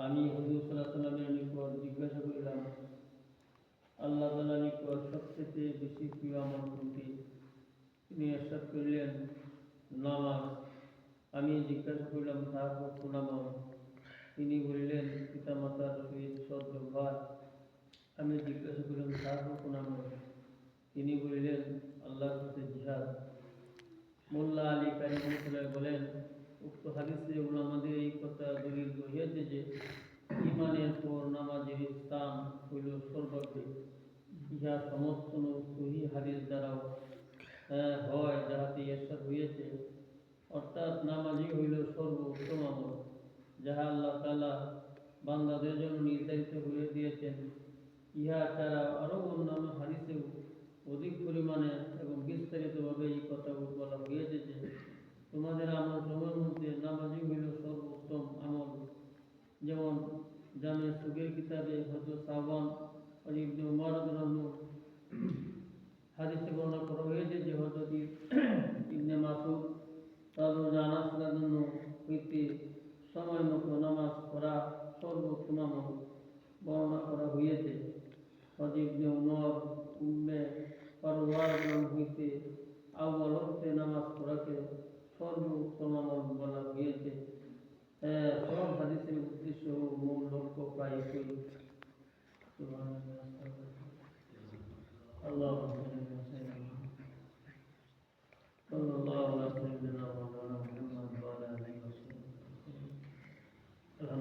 আমি হুজুর সাল্লাল্লাহু আলাইহি ওয়াসাল্লামের নিকট জিজ্ঞাসা করিলাম, আল্লাহ তাআলার নিকট সবচেয়ে বেশি প্রিয় আমল কোনটি? তিনি ইরশাদ করিলেন, নামাজ। আমি জিজ্ঞাসা করিলাম, তারপর কোন আমল? তিনি বলিলেন, পিতামাতার সহিত সদ্ব্যবহার। আমি জিজ্ঞাসা করিলাম, তারপর কোন আমল? তিনি বলিলেন, আল্লাহর পথে জিহাদ। মোল্লা আলী কারি রহমাতুল্লাহ বলেন, উক্ত হাদিসে উলামাদের এই কথা দলিল রহিয়াছে যে ঈমানের পর নামাজের স্থান হইল সর্বাগ্রে। ইহা সমর্থন সহিহ হাদিস দ্বারাও হয়, যাহাতে ইরশাদ হইয়াছে, অর্থাৎ নামাজই হইল সর্বোত্তম আমল, যাহা আল্লাহ তাআলা বান্দাদের জন্য নির্ধারিত হইয়া দিয়েছেন। ইহা ছাড়া আরও অন্যান্য হাদিসেও অধিক পরিমাণে এবং বিস্তারিতভাবে এই কথা বলা হয়েছে যে তোমাদের আমল সময়ের মধ্যে নামাজই হইল সর্বোত্তম আমল। যেমন জামে সুগের কিতাবে হযরত সাওবান ইবনে উমর রাদিয়াল্লাহু হাদিসে বর্ণনা করা হয়েছে যে হযরত ইবনে মাসউদ রাদিয়াল্লাহু আনাস রাদিয়াল্লাহু হইতে সময় মতো নামাজ পড়া সর্বোত্তম আমল বর্ণনা করা হয়েছে। হযরত ইবনে উমর উম্মে ফারওয়ার হইতে আউয়াল ওয়াক্তে নামাজ পড়াকে সর্বোত্তম আমল বলা হয়েছে। সব হাদিসের উদ্দেশ্য ও মূল লক্ষ্য প্রায় একই।